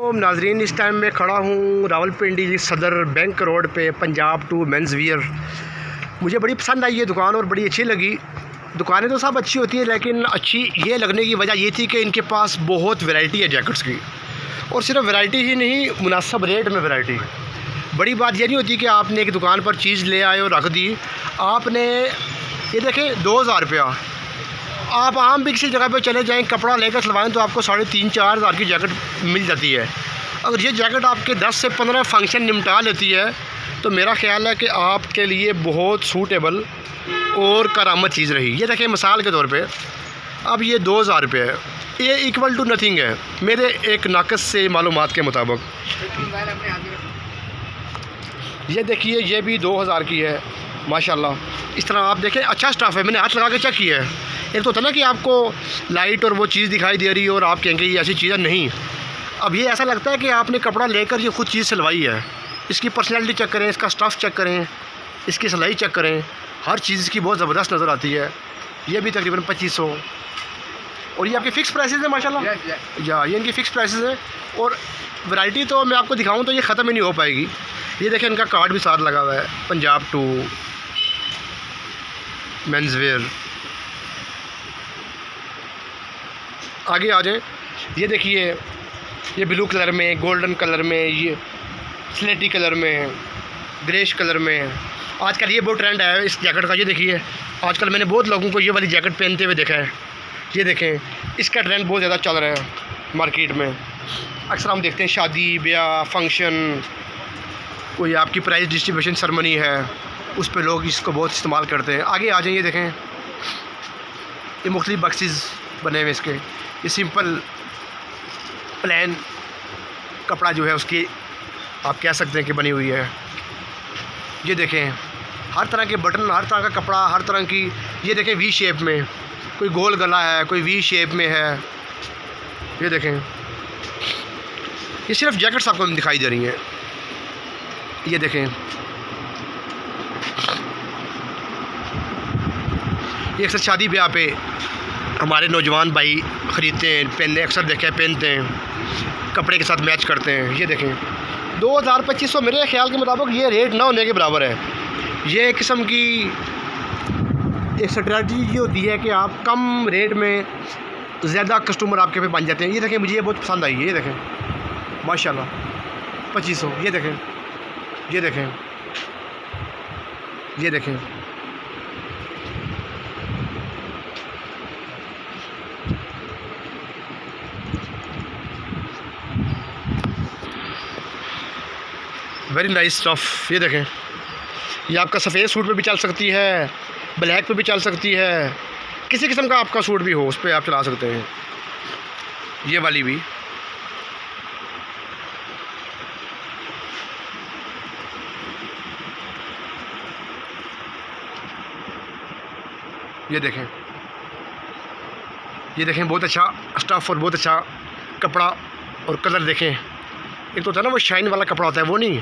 तो नाजरीन, इस टाइम मैं खड़ा हूँ रावलपिंडी सदर बैंक रोड पे, पंजाब टू मेंस वियर। मुझे बड़ी पसंद आई ये दुकान और बड़ी अच्छी लगी। दुकानें तो सब अच्छी होती हैं, लेकिन अच्छी ये लगने की वजह ये थी कि इनके पास बहुत वैरायटी है जैकेट्स की, और सिर्फ वैरायटी ही नहीं, मुनासिब रेट में वैरायटी। बड़ी बात ये नहीं होती कि आपने एक दुकान पर चीज़ ले आए और रख दी। आपने ये देखें 2000 रुपया, आप आम भी किसी जगह पे चले जाएं, कपड़ा लेकर सिलवाएं तो आपको 3,500-4 हज़ार की जैकेट मिल जाती है। अगर ये जैकेट आपके 10 से 15 फंक्शन निपटा लेती है तो मेरा ख्याल है कि आपके लिए बहुत सूटेबल और करामत चीज़ रही। ये देखें मिसाल के तौर पे, अब ये 2000 रुपये है, ये इक्वल टू नथिंग है मेरे एक नाकस से मालूमात के मुताबिक। ये देखिए, ये भी 2000 की है माशाल्लाह। इस तरह आप देखें, अच्छा स्टाफ है, मैंने हाथ लगा के चेक किया है। एक तो होता ना कि आपको लाइट और वो चीज़ दिखाई दे रही है और आप कहेंगे ये ऐसी चीज़ें नहीं। अब ये ऐसा लगता है कि आपने कपड़ा लेकर ये खुद चीज़ सिलवाई है। इसकी पर्सनैलिटी चेक करें, इसका स्टफ़ चेक करें, इसकी सिलाई चेक करें, हर चीज़ इसकी बहुत ज़बरदस्त नज़र आती है। ये भी तकरीबन 2500, और ये आपके फ़िक्स प्राइसेस है माशाल्लाह। या ये इनकी फ़िक्स प्राइसेस है, और वैरायटी तो मैं आपको दिखाऊँ तो ये ख़त्म ही नहीं हो पाएगी। ये देखें, इनका कार्ड भी साथ लगा हुआ है, पंजाब टू मेंस वेयर। आगे आ जाएं, ये देखिए, ये ब्लू कलर में, गोल्डन कलर में, ये स्लेटी कलर में, ग्रेश कलर में। आजकल ये बहुत ट्रेंड है इस जैकेट का। ये देखिए, आजकल मैंने बहुत लोगों को ये वाली जैकेट पहनते हुए देखा है। ये देखें, इसका ट्रेंड बहुत ज़्यादा चल रहा है मार्केट में। अक्सर हम देखते हैं शादी ब्याह फंक्शन, कोई आपकी प्राइज़ डिस्ट्रीब्यूशन सेरेमनी है, उस पर लोग इसको बहुत इस्तेमाल करते हैं। आगे आ जाइए, ये देखें, ये मुख्तलिफ बक्सेस बने हुए इसके। ये सिंपल प्लेन कपड़ा जो है उसकी आप कह सकते हैं कि बनी हुई है। ये देखें, हर तरह के बटन, हर तरह का कपड़ा, हर तरह की। ये देखें, वी शेप में, कोई गोल गला है, कोई वी शेप में है। ये देखें, ये सिर्फ जैकेट्स आपको दिखाई दे रही हैं। ये देखें, ये अक्सर शादी ब्याह पे हमारे नौजवान भाई ख़रीदते हैं, पहनते, अक्सर देखे पहनते हैं, कपड़े के साथ मैच करते हैं। ये देखें, 2000-2500 मेरे ख्याल के मुताबिक ये रेट ना होने के बराबर है। ये एक किस्म की एक स्ट्रेटजी ये होती है कि आप कम रेट में ज़्यादा कस्टमर आपके पे बन जाते हैं। ये देखें, मुझे ये बहुत पसंद आई है। ये देखें माशाल्लाह, 2500। ये देखें, ये देखें, ये देखें, वेरी नाइस स्टफ़। ये देखें, ये आपका सफ़ेद सूट पे भी चल सकती है, ब्लैक पे भी चल सकती है, किसी किस्म का आपका सूट भी हो उस पर आप चला सकते हैं। ये वाली भी, ये देखें, ये देखें, बहुत अच्छा स्टफ़ और बहुत अच्छा कपड़ा और कलर देखें। एक तो होता है ना वो शाइन वाला कपड़ा होता है, वो नहीं,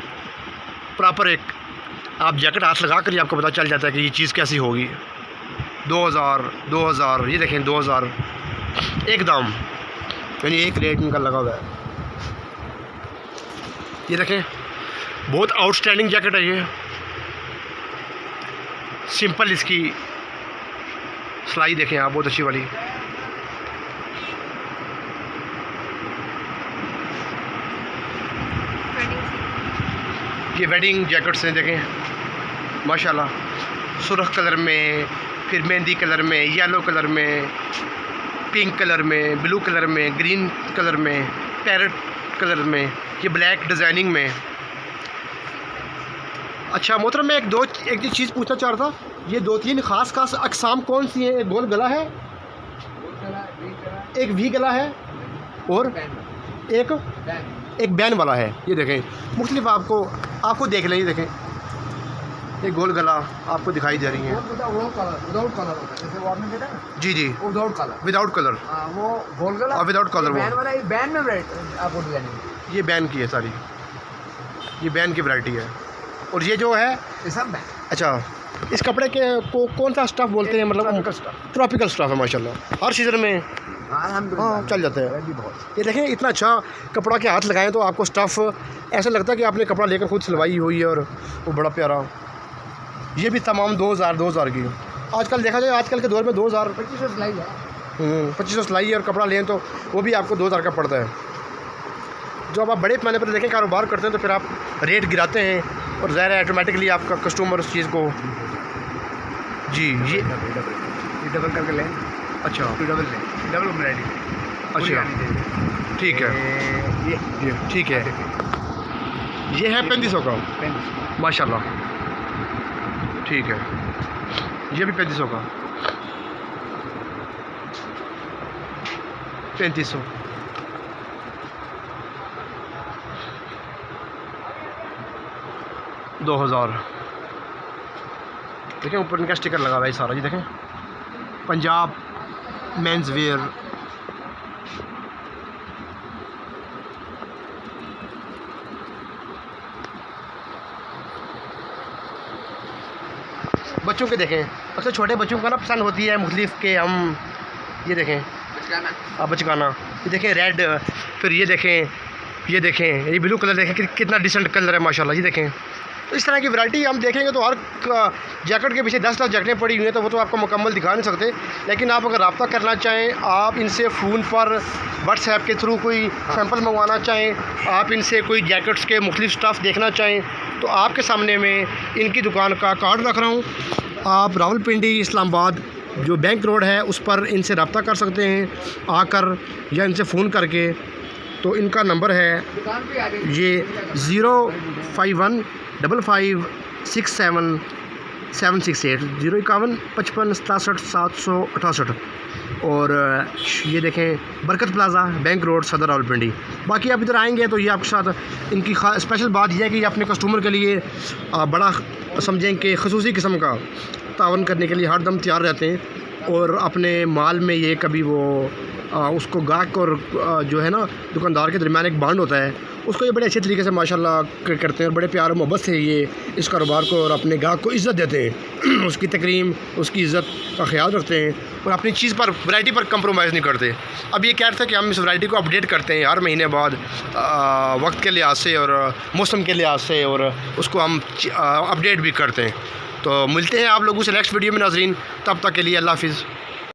प्रॉपर एक आप जैकेट हाथ लगा कर ही आपको पता चल जाता है कि ये चीज़ कैसी होगी। 2000, ये देखें 2000 एक दाम, यानी एक रेट इनका लगा हुआ है। ये देखें, बहुत आउटस्टैंडिंग जैकेट है ये। सिंपल इसकी सिलाई देखें आप, बहुत अच्छी वाली। ये वेडिंग जैकेट्स हैं, देखें माशाल्लाह, सुर्ख कलर में, फिर मेहंदी कलर में, येलो कलर में, पिंक कलर में, ब्लू कलर में, ग्रीन कलर में, पैरेट कलर में, ये ब्लैक डिज़ाइनिंग में। अच्छा मोहतरम, मैं एक चीज़ पूछना चाह रहा था, ये 2-3 ख़ास अक़साम कौन सी हैं? एक गोल गला है, एक वी गला है, और एक बैन वाला है। ये देखें, मुख्तलिफ आपको देख लें। ये देखें, एक गोल गला आपको दिखाई दे रही है। विदाउट कलर होता है, जैसे वो आपने देखा ना। जी जी, विदाउट कलर, वो गोल गला और विदाउट कलर। बैन वाला, बैन में आपको डिजाइनिंग, ये बैन की है सारी, ये बैन की वैरायटी है। और ये जो है ये सब बैन। अच्छा, इस कपड़े के को कौन सा स्टफ़ बोलते हैं? मतलब ट्रॉपिकल स्टफ़ है माशाल्लाह, हर सीज़न में अल्हम्दुलिल्लाह चल जाता है। भी बहुत ये देखें इतना अच्छा कपड़ा के हाथ लगाएं तो आपको स्टफ़ ऐसा लगता है कि आपने कपड़ा लेकर खुद सिलवाई हुई है, और वो बड़ा प्यारा। ये भी तमाम 2000 की। आजकल देखा जाए आजकल के दौर में 2000 2500 सिलाई है 2500 सिलाई है, और कपड़ा लें तो वो भी आपको 2000 का पड़ता है। जब आप बड़े पैमाने पर देखें कारोबार करते हैं तो फिर आप रेट गिराते हैं, और ज़ाहिर है ऑटोमेटिकली आपका कस्टमर उस चीज़ को जी ये डबल करके लें। अच्छा डबल लें, डबल एम्ब्रॉयडरी अच्छा ठीक है ये ये ठीक है। ये है 3500 का 35 माशाल्लाह, ठीक है। ये भी 3500 का 3500। दो 2000। देखें ऊपर इनका स्टिकर लगा हुआ है सारा, जी देखें पंजाब मेंस वेयर। बच्चों के देखें, अक्सर छोटे बच्चों को ना पसंद होती है मुख्तलिफ के हम, ये देखें बचकाना, ये देखें रेड, फिर ये देखें ये ब्लू कलर देखें कितना डिसेंट कलर है माशाल्लाह, ये देखें। तो इस तरह की वैरायटी हम देखेंगे तो हर जैकेट के पीछे 10 जैकेटें पड़ी हुई हैं, तो वो तो आपको मुकम्मल दिखा नहीं सकते। लेकिन आप अगर रब्ता करना चाहें, आप इनसे फ़ोन पर व्हाट्सएप के थ्रू कोई सैंपल मंगवाना चाहें, आप इनसे कोई जैकेट्स के मुख्तलिफ स्टफ़ देखना चाहें, तो आपके सामने में इनकी दुकान का कार्ड रख रहा हूँ। आप रावलपिंडी इस्लामाबाद जो बैंक रोड है उस पर इनसे रब्ता कर सकते हैं आकर, या इनसे फ़ोन करके। तो इनका नंबर है दुकान पे आ जाइए। ये 05155677768 051 55 67 768। और ये देखें बरकत प्लाज़ा बैंक रोड सदर रावलपिंडी। बाकी आप इधर आएंगे तो ये आपके साथ इनकी स्पेशल बात यह है कि अपने कस्टमर के लिए बड़ा समझें कि खसूसी किस्म का तावन करने के लिए हर दम तैयार रहते हैं, और अपने माल में ये कभी वो उसको गाहक और जो है ना दुकानदार के दरमियान एक बांड होता है, उसको ये बड़े अच्छे तरीके से माशाल्लाह करते हैं, और बड़े प्यार और मोहब्बत से ये इस कारोबार को और अपने गाहक को इज़्ज़त देते हैं उसकी तकरीम उसकी इज़्ज़त का ख्याल रखते हैं, और अपनी चीज़ पर वैरायटी पर कंप्रोमाइज़ नहीं करते। अब ये कह रहे थे कि हम इस वैरायटी को अपडेट करते हैं हर महीने बाद वक्त के लिहाज से और मौसम के लिहाज से, और उसको हम अपडेट भी करते हैं। तो मिलते हैं आप लोगों से नेक्स्ट वीडियो में नाज़रीन, तब तक के लिए अल्लाह हाफ़िज़।